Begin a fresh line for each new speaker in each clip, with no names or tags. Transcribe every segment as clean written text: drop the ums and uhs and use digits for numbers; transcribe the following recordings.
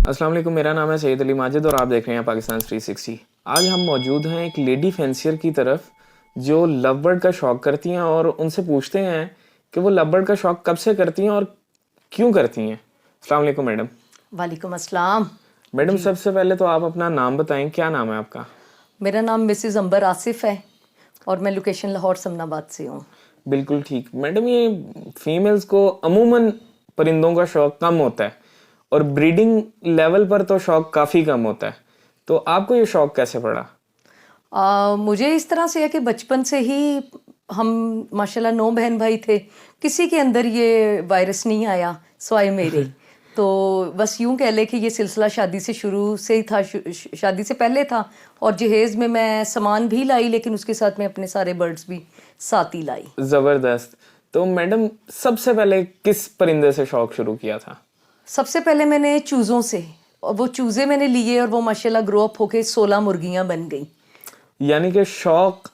अस्सलाम वालेकुम, मेरा नाम है सैयद अली माजिद और आप देख रहे हैं पाकिस्तान 360। आज हम मौजूद हैं एक लेडी फेंसियर की तरफ जो लव बर्ड का शौक करती हैं और उनसे पूछते हैं कि वो लव बर्ड का शौक कब से करती हैं और क्यों करती हैं। अस्सलाम वालेकुम मैडम।
वालेकुम अस्सलाम।
मैडम सबसे पहले तो आप अपना नाम बताएं, क्या नाम है आपका?
मेरा नाम मिसेस अंबर आसिफ है और मैं लोकेशन लाहौर समनाबाद से हूँ।
बिल्कुल ठीक। मैडम ये फीमेल्स को अमूमन परिंदों का शौक कम होता है और ब्रीडिंग लेवल पर तो शौक काफ़ी कम होता है, तो आपको ये शौक कैसे पड़ा?
मुझे इस तरह से है कि बचपन से ही हम माशाल्लाह 9 बहन भाई थे, किसी के अंदर ये वायरस नहीं आया सिवाय मेरे। तो बस यूं कह ले कि ये सिलसिला शादी से शुरू से ही था, शादी से पहले था। और जहेज़ में मैं सामान भी लाई लेकिन उसके साथ में अपने सारे बर्ड्स भी साथ ही लाई।
ज़बरदस्त। तो मैडम सबसे पहले किस परिंदे से शौक शुरू किया था?
सबसे पहले मैंने चूज़ों से, और वो चूज़े मैंने लिए और वो माशाल्लाह ग्रो अप होके 16 मुर्गियाँ बन गई।
यानी कि शौक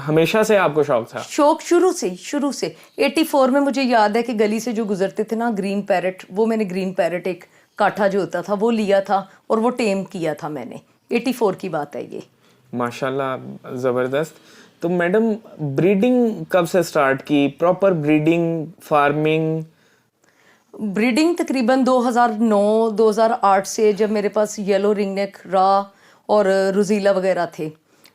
हमेशा से आपको शौक था?
शौक शुरू से 84 में मुझे याद है कि गली से जो गुजरते थे ना ग्रीन पैरट, वो मैंने ग्रीन पैरट एक काठा जो होता था वो लिया था और वो टेम किया था मैंने। 84 की बात है ये।
माशाल्लाह ज़बरदस्त। तो मैडम ब्रीडिंग कब से स्टार्ट की? Proper breeding, farming?
ब्रीडिंग तकरीबन 2009-2008 से, जब मेरे पास येलो रिंगनेक, रा और रुजीला वगैरह थे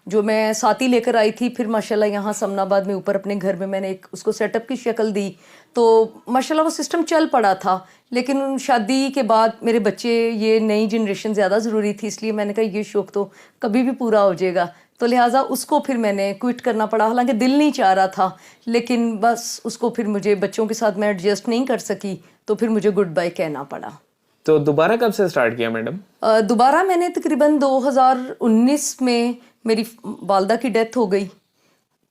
जो मैं साथ ही लेकर आई थी। फिर माशाल्लाह यहाँ समनाबाद में ऊपर अपने घर में मैंने एक उसको सेटअप की शक्ल दी, तो माशाल्लाह वो सिस्टम चल पड़ा था। लेकिन शादी के बाद मेरे बच्चे, ये नई जनरेशन ज़्यादा ज़रूरी थी, इसलिए मैंने कहा ये शौक़ तो कभी भी पूरा हो जाएगा, तो लिहाजा उसको फिर मैंने क्विट करना पड़ा। हालांकि दिल नहीं चाह रहा था, लेकिन बस उसको फिर मुझे बच्चों के साथ मैं एडजस्ट नहीं कर सकी, तो फिर मुझे गुड बाय कहना पड़ा।
तो दोबारा कब से स्टार्ट किया मैडम?
दोबारा मैंने तकरीबन 2019 में, मेरी वालदा की डेथ हो गई,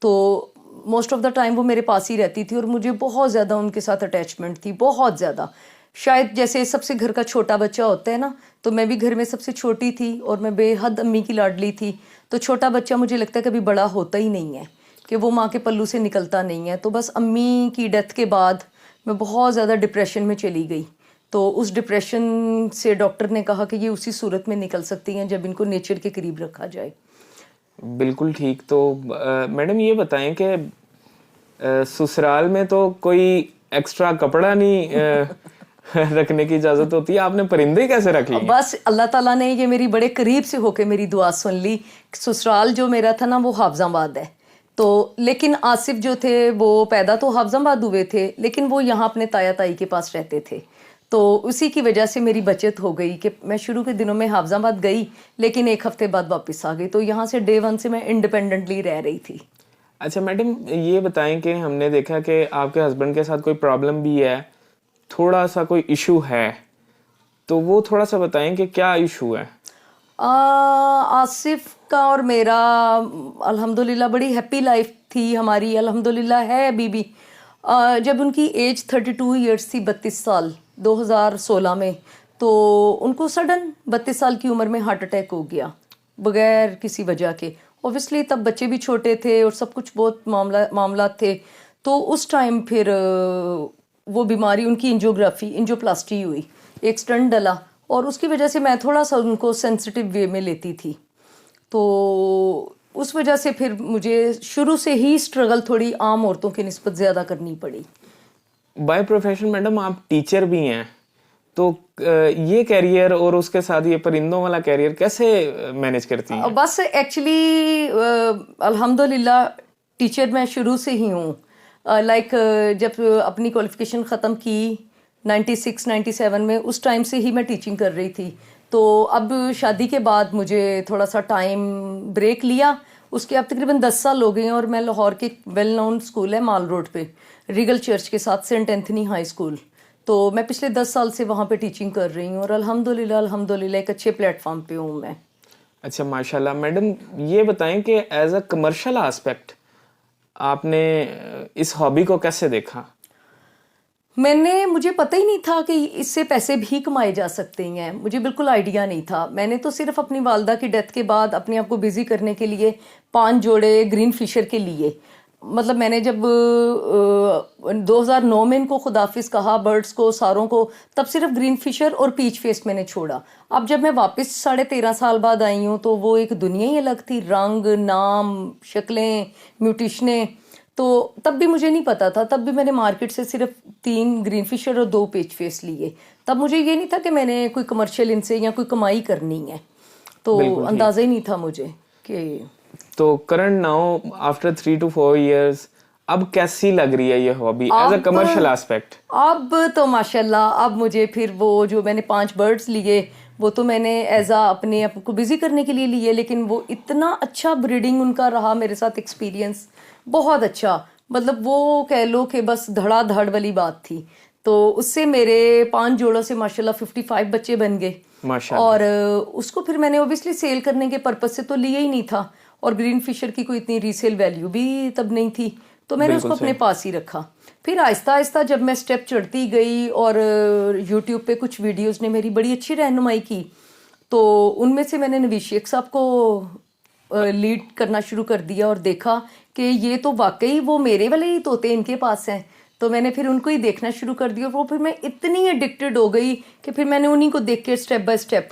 तो मोस्ट ऑफ द टाइम वो मेरे पास ही रहती थी और मुझे बहुत ज़्यादा उनके साथ अटैचमेंट थी, बहुत ज़्यादा। शायद जैसे सबसे घर का छोटा बच्चा होता है ना, तो मैं भी घर में सबसे छोटी थी और मैं बेहद अम्मी की लाडली थी। तो छोटा बच्चा मुझे लगता है कभी बड़ा होता ही नहीं है, कि वो माँ के पल्लू से निकलता नहीं है। तो बस अम्मी की डेथ के बाद मैं बहुत ज़्यादा डिप्रेशन में चली गई। तो उस डिप्रेशन से डॉक्टर ने कहा कि ये उसी सूरत में निकल सकती हैं जब इनको नेचर के करीब रखा जाए।
बिल्कुल ठीक। तो मैडम ये बताएं कि ससुराल में तो कोई एक्स्ट्रा कपड़ा नहीं रखने की इजाजत होती है, आपने परिंदे कैसे रख लिए?
बस अल्लाह ताला ने ये मेरी बड़े करीब से होके मेरी दुआ सुन ली। ससुराल जो मेरा था ना वो हाफजाबाद है, तो लेकिन आसिफ जो थे वो पैदा तो हाफजाबाद हुए थे, लेकिन वो यहाँ अपने ताया ताई के पास रहते थे। तो उसी की वजह से मेरी बचत हो गई कि मैं शुरू के दिनों में हाफजाबाद गई, लेकिन एक हफ्ते बाद वापस आ गई। तो यहाँ से डे 1 से मैं इंडिपेंडेंटली रह रही थी।
अच्छा मैडम ये बताएं कि हमने देखा कि आपके हस्बैंड के साथ कोई प्रॉब्लम भी है, थोड़ा सा कोई इशू है, तो वो थोड़ा सा बताएं कि क्या इशू है?
आसिफ का और मेरा अल्हम्दुलिल्लाह बड़ी हैप्पी लाइफ थी हमारी, अल्हम्दुलिल्लाह है अभी भी। जब उनकी एज 32 ईयर्स थी, 32 साल, 2016 में, तो उनको सडन 32 साल की उम्र में हार्ट अटैक हो गया बगैर किसी वजह के। ओबियसली तब बच्चे भी छोटे थे और सब कुछ बहुत मामला थे। तो उस टाइम फिर वो बीमारी, उनकी एंजियोप्लास्टी हुई, एक स्टंट डला, और उसकी वजह से मैं थोड़ा सा उनको सेंसिटिव वे में लेती थी। तो उस वजह से फिर मुझे शुरू से ही स्ट्रगल थोड़ी आम औरतों की निस्बत ज़्यादा करनी पड़ी।
बाय प्रोफेशन मैडम आप टीचर भी हैं, तो ये कैरियर और उसके साथ ये परिंदों वाला कैरियर कैसे मैनेज करती हैं?
बस एक्चुअली अल्हम्दुलिल्लाह टीचर मैं शुरू से ही हूँ। लाइक जब अपनी क्वालिफिकेशन ख़त्म की 96-97 में, उस टाइम से ही मैं टीचिंग कर रही थी। तो अब शादी के बाद मुझे थोड़ा सा टाइम ब्रेक लिया, उसके अब तकरीबन 10 साल हो गए हैं और मैं लाहौर के वेल नोन स्कूल है माल रोड पे, रीगल चर्च के साथ, सेंट एंथनी हाई स्कूल, तो मैं पिछले 10 साल से वहाँ पे टीचिंग कर रही हूँ और अल्हम्दुलिल्लाह एक अच्छे प्लेटफॉर्म पे हूँ मैं।
अच्छा माशाल्लाह। मैडम ये बताएं कि एज अ कमर्शियल एस्पेक्ट आपने इस हॉबी को कैसे देखा?
मुझे पता ही नहीं था कि इससे पैसे भी कमाए जा सकते हैं, मुझे बिल्कुल आइडिया नहीं था। मैंने तो सिर्फ अपनी वालदा की डेथ के बाद अपने आप को बिजी करने के लिए 5 जोड़े ग्रीन फिशर के लिए, मतलब मैंने जब 2009 में इनको खुदाफिज कहा, बर्ड्स को, सारों को, तब सिर्फ ग्रीन फिशर और पीच फेस मैंने छोड़ा। अब जब मैं वापस 13.5 साल बाद आई हूँ तो वो एक दुनिया ही अलग थी, रंग, नाम, शक्लें, म्यूटिशनें। तो तब भी मुझे नहीं पता था, तब भी मैंने मार्केट से सिर्फ 3 ग्रीन फिशर और 2 पेच फेस लिए। तब मुझे ये नहीं था कि मैंने कोई कमर्शियल इनसे या कोई कमाई करनी है, तो अंदाजा ही नहीं था मुझे कि।
तो current now after 3 to 4 years अब कैसी लग रही है ये hobby as a commercial aspect?
अब तो माशाल्लाह, अब मुझे फिर वो जो मैंने 5 बर्ड्स लिए वो तो मैंने एज आ अपने आप को बिजी करने के लिए लिए, लेकिन वो इतना अच्छा ब्रीडिंग उनका रहा मेरे साथ एक्सपीरियंस, बहुत अच्छा। मतलब वो कह लो कि बस धड़ाधड़ वाली बात थी। तो उससे मेरे 5 जोड़ों से माशाल्लाह 55 बच्चे बन गए।
माशाल्लाह।
और उसको फिर मैंने ओबियसली सेल करने के पर्पज से तो लिया ही नहीं था, और ग्रीन फिशर की कोई इतनी रीसेल वैल्यू भी तब नहीं थी, तो मैंने उसको अपने पास ही रखा। फिर आहिस्ता आहिस्ता जब मैं स्टेप चढ़ती गई और यूट्यूब पे कुछ वीडियोस ने मेरी बड़ी अच्छी रहनुमाई की, तो उनमें से मैंने नवीद शेख साहब को लीड करना शुरू कर दिया और देखा कि ये तो वाकई वो मेरे वाले ही तोते इनके पास हैं। तो मैंने फिर उनको ही देखना शुरू कर दिया, और वो फिर मैं इतनी एडिक्टेड हो गई कि फिर मैंने उन्हीं को देख के स्टेप बाय स्टेप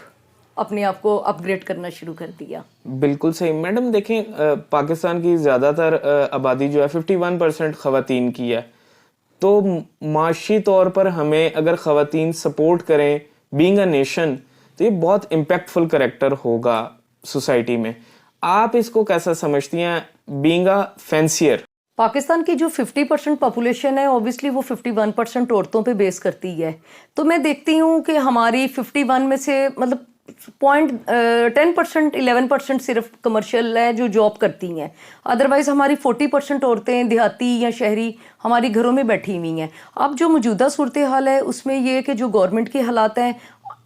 अपने आप को अपग्रेड करना शुरू कर दिया।
बिल्कुल सही मैडम। देखें पाकिस्तान की ज़्यादातर आबादी जो है 51% ख़वातीन की है, तो माशी तौर पर हमें अगर ख़वातीन सपोर्ट करें बीइंग अ नेशन, तो ये बहुत इम्पैक्टफुल करेक्टर होगा सोसाइटी में। आप इसको कैसा समझती हैं बीइंग अ फैंसियर?
पाकिस्तान की जो 50% पॉपुलेशन है, ऑब्वियसली वो 51% औरतों पे बेस करती है। तो मैं देखती हूँ कि हमारी 51 में से मतलब 10% 11% सिर्फ कमर्शियल है जो जॉब करती हैं, अदरवाइज हमारी 40% औरतें देहाती या शहरी हमारी घरों में बैठी हुई हैं। अब जो मौजूदा सूरत हाल है उसमें ये है कि जो गवर्नमेंट के हालात हैं,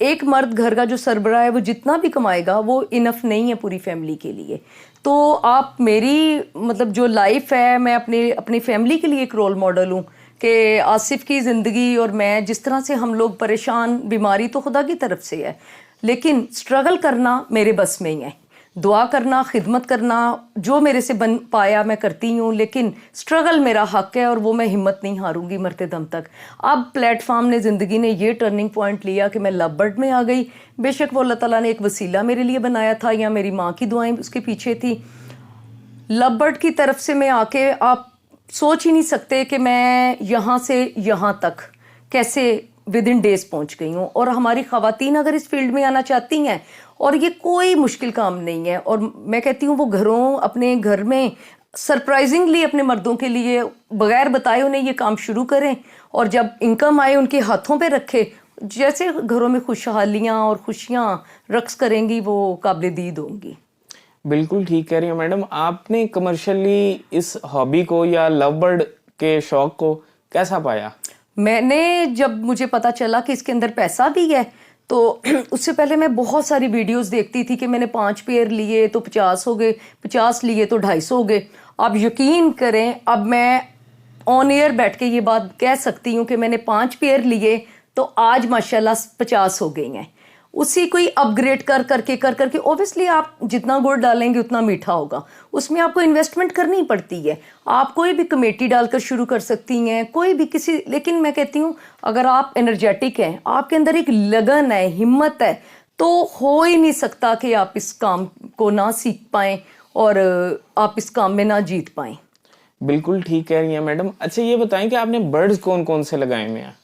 एक मर्द घर का जो सरबराह है वो जितना भी कमाएगा वो इनफ नहीं है पूरी फैमिली के लिए। तो आप मेरी मतलब जो लाइफ है, मैं अपनी फैमिली के लिए एक रोल मॉडल हूँ कि आसिफ की ज़िंदगी और मैं जिस तरह से हम लोग परेशान, बीमारी तो खुदा की तरफ से है, लेकिन स्ट्रगल करना मेरे बस में ही है। दुआ करना, खिदमत करना, जो मेरे से बन पाया मैं करती हूँ, लेकिन स्ट्रगल मेरा हक है और वो मैं हिम्मत नहीं हारूंगी मरते दम तक। अब प्लेटफॉर्म ने, ज़िंदगी ने ये टर्निंग पॉइंट लिया कि मैं लव बर्ड में आ गई। बेशक वो अल्लाह ताला ने एक वसीला मेरे लिए बनाया था या मेरी माँ की दुआएं उसके पीछे थी। लव बर्ड की तरफ से मैं आके आप सोच ही नहीं सकते कि मैं यहाँ से यहाँ तक कैसे विद इन डेज पहुँच गई हूँ। और हमारी ख़वातीन अगर इस फील्ड में आना चाहती हैं, और ये कोई मुश्किल काम नहीं है, और मैं कहती हूँ वो घरों, अपने घर में सरप्राइजिंगली अपने मर्दों के लिए बगैर बताए उन्हें ये काम शुरू करें, और जब इनकम आए उनके हाथों पे रखे, जैसे घरों में खुशहालियाँ और खुशियाँ रक्स करेंगी वो काबिल दीद होंगी।
बिल्कुल ठीक कह रही हैं मैडम। आपने कमर्शियली इस हॉबी को या लव बर्ड के शौक को कैसा पाया?
मैंने जब मुझे पता चला कि इसके अंदर पैसा भी है, तो उससे पहले मैं बहुत सारी वीडियोस देखती थी कि मैंने 5 पेयर लिए तो 50 हो गए, 50 लिए तो 250 हो गए। आप यकीन करें, अब मैं ऑन एयर बैठ के ये बात कह सकती हूँ कि मैंने 5 पेयर लिए तो आज माशाल्लाह 50 हो गई हैं। उसी को ही अपग्रेड कर करके ओबियसली आप जितना गुड़ डालेंगे उतना मीठा होगा, उसमें आपको इन्वेस्टमेंट करनी पड़ती है। आप कोई भी कमेटी डालकर शुरू कर सकती हैं, कोई भी किसी, लेकिन मैं कहती हूँ अगर आप एनर्जेटिक हैं, आपके अंदर एक लगन है, हिम्मत है, तो हो ही नहीं सकता कि आप इस काम को ना सीख पाएं और आप इस काम में ना जीत पाएं।
बिल्कुल ठीक कह रही हैं मैडम। अच्छा ये बताएं कि आपने बर्ड्स कौन कौन से लगाए हुए हैं?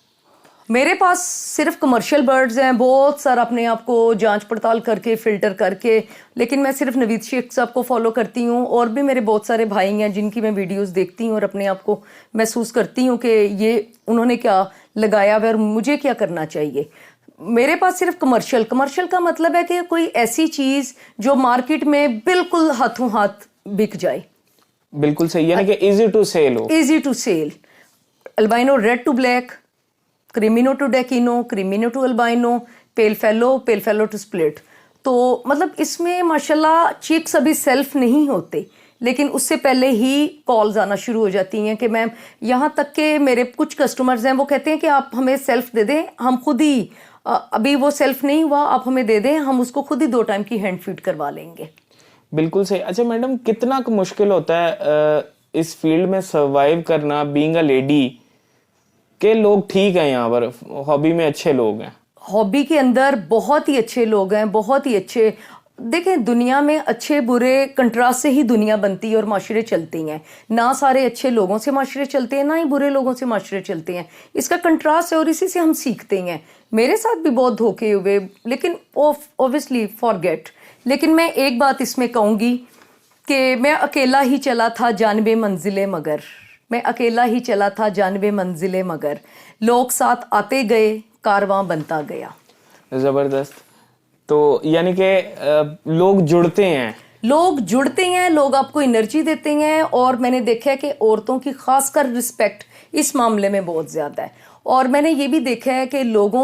मेरे पास सिर्फ कमर्शियल बर्ड्स हैं, बहुत सारा अपने आप को जांच पड़ताल करके फिल्टर करके, लेकिन मैं सिर्फ नवीद शेख साहब को फॉलो करती हूँ। और भी मेरे बहुत सारे भाई हैं जिनकी मैं वीडियोस देखती हूँ और अपने आप को महसूस करती हूँ कि ये उन्होंने क्या लगाया हुआ और मुझे क्या करना चाहिए। मेरे पास सिर्फ कमर्शियल का मतलब है कि कोई ऐसी चीज़ जो मार्केट में बिल्कुल हाथों हाथ बिक जाए।
बिल्कुल सही, यानी कि इजी टू सेल हो।
Easy to sell. Albino red to black, creamino to dekino, creamino to albino, pale fallow to split. तो मतलब इसमें माशाल्लाह चिक्स अभी सेल्फ नहीं होते, लेकिन उससे पहले ही कॉल्स आना शुरू हो जाती हैं कि मैम, यहाँ तक के मेरे कुछ कस्टमर्स हैं वो कहते हैं कि आप हमें सेल्फ दे दें, हम खुद ही अभी वो सेल्फ नहीं हुआ, आप हमें दे दें, हम उसको खुद ही 2 टाइम की हैंड फीड करवा लेंगे।
बिल्कुल सही। अच्छा मैडम, कितना मुश्किल होता है इस फील्ड में सरवाइव करना, बीइंग अ लेडी, के लोग ठीक हैं यहाँ पर, हॉबी में अच्छे लोग हैं?
हॉबी के अंदर बहुत ही अच्छे लोग हैं, बहुत ही अच्छे। देखें, दुनिया में अच्छे बुरे कंट्रास्ट से ही दुनिया बनती है और माशरे चलती हैं। ना सारे अच्छे लोगों से माशरे चलते हैं, ना ही बुरे लोगों से माशरे चलते हैं। इसका कंट्रास्ट है और इसी से हम सीखते हैं। मेरे साथ भी बहुत धोखे हुए, लेकिन ऑब्वियसली फॉरगेट। लेकिन मैं एक बात इसमें कहूँगी कि मैं अकेला ही चला था जानबे मंजिले मगर, मैं अकेला ही चला था जानबे मंजिले मगर, लोग साथ आते गए, कारवां बनता गया।
जबरदस्त। तो यानी कि लोग जुड़ते हैं,
लोग जुड़ते हैं, लोग आपको एनर्जी देते हैं। और मैंने देखा है कि औरतों की खासकर रिस्पेक्ट इस मामले में बहुत ज्यादा है। और मैंने ये भी देखा है कि लोग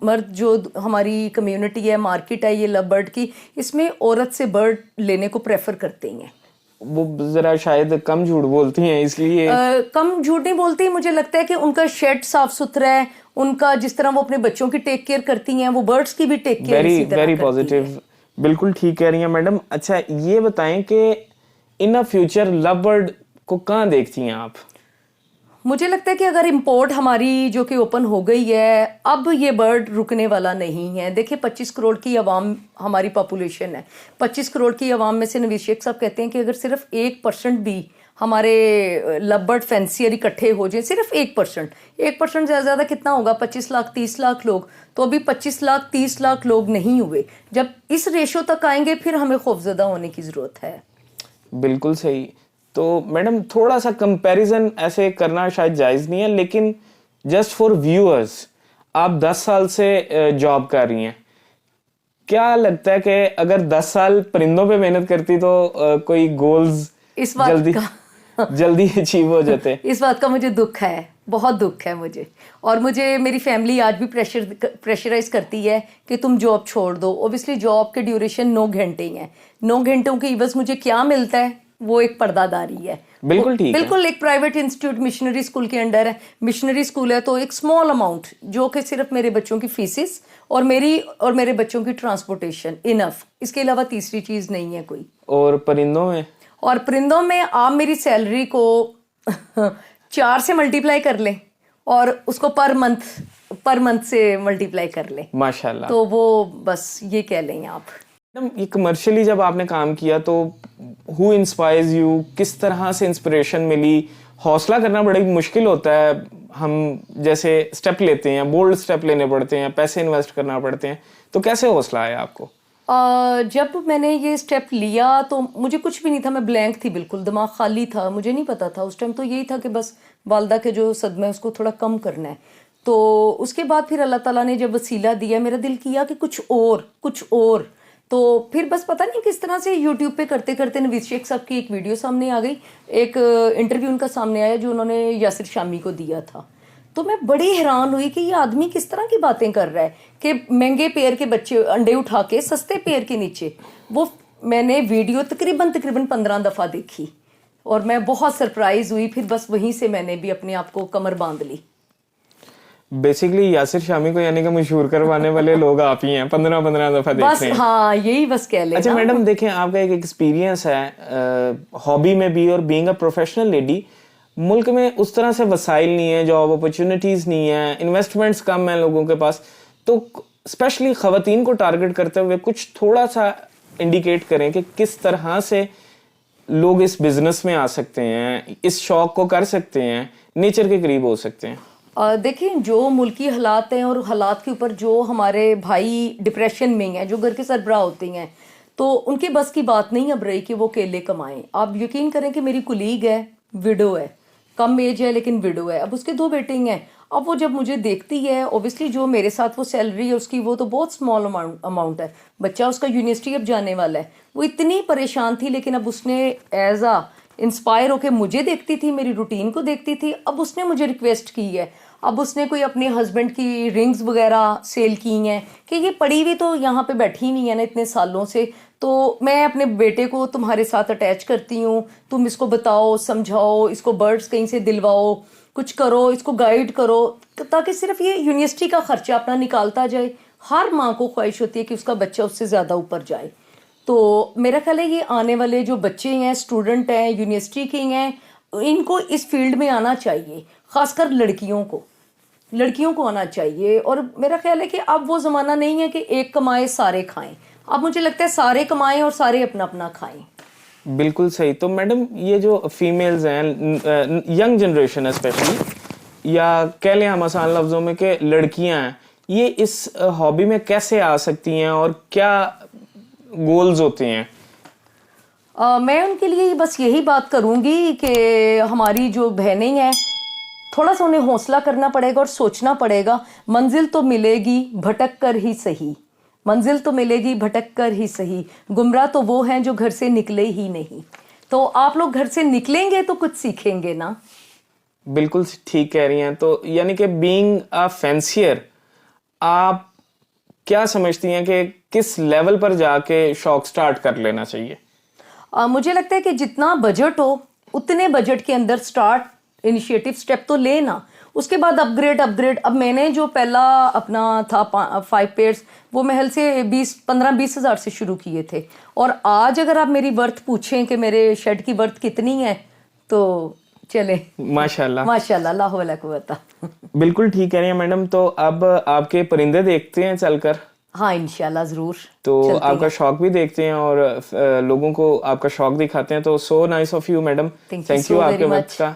मर्द, जो हमारी कम्युनिटी है, मार्केट है ये लव बर्ड की, इसमें औरत से बर्ड लेने को प्रेफर करते हैं।
वो जरा शायद कम झूठ बोलती हैं इसलिए।
कम झूठ नहीं बोलती। मुझे लगता है कि उनका शेड साफ सुथरा है, उनका जिस तरह वो अपने बच्चों की टेक केयर करती हैं, वो बर्ड्स की भी टेक केयर इसी तरह
वेरी
करती
पॉजिटिव।
हैं।
बिल्कुल ठीक कह रही हैं मैडम। अच्छा, ये बताएं कि इन अ फ्यूचर लव बर्ड को कहाँ देखती हैं आप?
मुझे लगता है कि अगर इंपोर्ट हमारी जो कि ओपन हो गई है, अब ये बर्ड रुकने वाला नहीं है। देखिए, 25 करोड़ की आवाम हमारी पॉपुलेशन है। 25 करोड़ की आवाम में से नवीद शेख साहब कहते हैं कि अगर सिर्फ 1% भी हमारे लव बर्ड फैंसियर इकट्ठे हो जाए, सिर्फ 1%, 1% से ज़्यादा कितना होगा? 25 लाख 30 लाख लोग। तो अभी 25 लाख 30 लाख लोग नहीं हुए। जब इस रेशो तक आएंगे फिर हमें खौफजदा होने की ज़रूरत है।
बिल्कुल सही। तो मैडम, थोड़ा सा कंपैरिजन ऐसे करना शायद जायज़ नहीं है, लेकिन जस्ट फॉर व्यूअर्स, आप 10 साल से जॉब कर रही हैं। क्या लगता है कि अगर 10 साल परिंदों पे मेहनत करती तो कोई गोल्स
इस बात
जल्दी अचीव हो जाते?
इस बात का मुझे दुख है, बहुत दुख है मुझे। और मुझे मेरी फैमिली आज भी प्रेशराइज करती है कि तुम जॉब छोड़ दो। ओबियसली जॉब के ड्यूरेशन 9 घंटे ही है। 9 घंटों के बस मुझे क्या मिलता है? वो एक पर्दादारी है।
बिल्कुल ठीक है।
बिल्कुल एक प्राइवेट इंस्टीट्यूट मिशनरी स्कूल के अंडर है। मिशनरी स्कूल है तो एक स्मॉल अमाउंट, जो कि सिर्फ मेरे बच्चों की फीसिस और मेरे बच्चों की ट्रांसपोर्टेशन, इनफ। इसके अलावा तीसरी चीज नहीं है कोई।
और परिंदों में
आप मेरी सैलरी को 4 से मल्टीप्लाई कर लें और उसको पर मंथ से मल्टीप्लाई कर लें,
माशाल्लाह।
तो वो बस ये कह लें आप।
मैडम, ये कमर्शियली जब आपने काम किया तो हु इंस्पायर्स यू? किस तरह से इंस्पिरेशन मिली? हौसला करना बड़ा मुश्किल होता है। हम जैसे स्टेप लेते हैं, बोल्ड स्टेप लेने पड़ते हैं, पैसे इन्वेस्ट करना पड़ते हैं, तो कैसे हौसला आया आपको?
जब मैंने ये स्टेप लिया तो मुझे कुछ भी नहीं था। मैं ब्लैंक थी, बिल्कुल दिमाग खाली था। मुझे नहीं पता था उस टाइम। तो यही था कि बस वालदा के जो सदमा है उसको थोड़ा कम करना है। तो उसके बाद फिर अल्लाह ताला ने जब वसीला दिया, मेरा दिल किया कि कुछ और। तो फिर बस पता नहीं किस तरह से यूट्यूब पे करते करते नवीद शेख साहब की एक वीडियो सामने आ गई। एक इंटरव्यू उनका सामने आया जो उन्होंने यासिर शामी को दिया था। तो मैं बड़ी हैरान हुई कि ये आदमी किस तरह की बातें कर रहा है कि महंगे पेयर के बच्चे अंडे उठा के सस्ते पेयर के नीचे। वो मैंने वीडियो तकरीबन 15 दफ़ा देखी और मैं बहुत सरप्राइज हुई। फिर बस वहीं से मैंने भी अपने आप को कमर बांध ली।
बेसिकली यासिर शामी को यानी कि मशहूर करवाने वाले लोग आप ही हैं। 15 दफा देख
बस
रहे हैं।
हाँ, यही बस कह लेना।
अच्छा मैडम, देखें, आपका एक एक्सपीरियंस है हॉबी में भी और बीइंग अ प्रोफेशनल लेडी। मुल्क में उस तरह से वसाइल नहीं है, जॉब अपॉर्चुनिटीज नहीं है, इन्वेस्टमेंट्स कम है लोगों के पास। तो स्पेशली खवातीन को टारगेट करते हुए कुछ थोड़ा सा इंडिकेट करें कि किस तरह से लोग इस बिजनेस में आ सकते हैं, इस शौक को कर सकते हैं, नेचर के करीब हो सकते हैं।
देखिए, जो मुल्की हालात हैं और हालात के ऊपर जो हमारे भाई डिप्रेशन में हैं, जो घर के सरबराह होते हैं, तो उनके बस की बात नहीं अब रही कि वो अकेले कमाएं। आप यकीन करें कि मेरी कुलीग है, विडो है, कम एज है लेकिन विडो है। अब उसके 2 बेटे हैं। अब वो जब मुझे देखती है, ऑब्वियसली जो मेरे साथ वो सैलरी है उसकी, वो तो बहुत स्मॉल अमाउंट है। बच्चा उसका यूनिवर्सिटी अब जाने वाला है। वो इतनी परेशान थी, लेकिन अब उसने एज आ इंस्पायर होकर मुझे देखती थी, मेरी रूटीन को देखती थी। अब उसने मुझे रिक्वेस्ट की है। अब उसने कोई अपने हस्बैंड की रिंग्स वगैरह सेल की हैं कि ये पड़ी हुई तो यहाँ पे बैठी नहीं है ना इतने सालों से, तो मैं अपने बेटे को तुम्हारे साथ अटैच करती हूँ, तुम इसको बताओ, समझाओ, इसको बर्ड्स कहीं से दिलवाओ, कुछ करो, इसको गाइड करो, ताकि सिर्फ ये यूनिवर्सिटी का खर्चा अपना निकालता जाए। हर माँ को ख्वाहिश होती है कि उसका बच्चा उससे ज़्यादा ऊपर जाए। तो मेरा ख्याल है ये आने वाले जो बच्चे हैं, स्टूडेंट हैं, यूनिवर्सिटी के हैं, इनको इस फील्ड में आना चाहिए, खासकर लड़कियों को आना चाहिए। और मेरा ख्याल है कि अब वो ज़माना नहीं है कि एक कमाए सारे खाएं, अब मुझे लगता है सारे कमाएं और सारे अपना अपना खाएं।
बिल्कुल सही। तो मैडम ये जो फीमेल्स हैं, यंग जनरेशन है स्पेशली, या कह लें हम आसान लफ्जों में कि लड़कियां हैं, ये इस हॉबी में कैसे आ सकती हैं और क्या गोल्स होते हैं?
मैं उनके लिए बस यही बात करूंगी कि हमारी जो बहनें हैं, थोड़ा सा उन्हें हौसला करना पड़ेगा और सोचना पड़ेगा। मंजिल तो मिलेगी भटक कर ही सही, मंजिल तो मिलेगी भटक कर ही सही, गुमराह तो वो हैं जो घर से निकले ही नहीं। तो आप लोग घर से निकलेंगे तो कुछ सीखेंगे ना।
बिल्कुल ठीक कह रही हैं। तो यानी कि बीइंग अ फैंसियर, आप क्या समझती हैं कि किस लेवल पर जाके शौक स्टार्ट कर लेना चाहिए?
मुझे लगता है कि जितना बजट हो उतने बजट के अंदर स्टार्ट इनिशिएटिव स्टेप तो लेना, उसके बाद अपग्रेड। अब मैंने जो पहला अपना था 5 पेयर्स, वो महल से 15-20 हज़ार से शुरू किए थे। और आज अगर आप मेरी वर्थ पूछें कि मेरे शेड की वर्थ कितनी है, तो चले
माशाल्लाह
माशाल्लाह, ला हौला कुव्वता।
बिल्कुल ठीक कह रही हैं मैडम। तो अब आपके परिंदे देखते हैं चलकर,
हाँ इंशाल्लाह ज़रूर।
तो आपका शौक भी देखते हैं और लोगों को आपका शौक दिखाते हैं। तो so nice of you madam, thank you आपके वक्त का।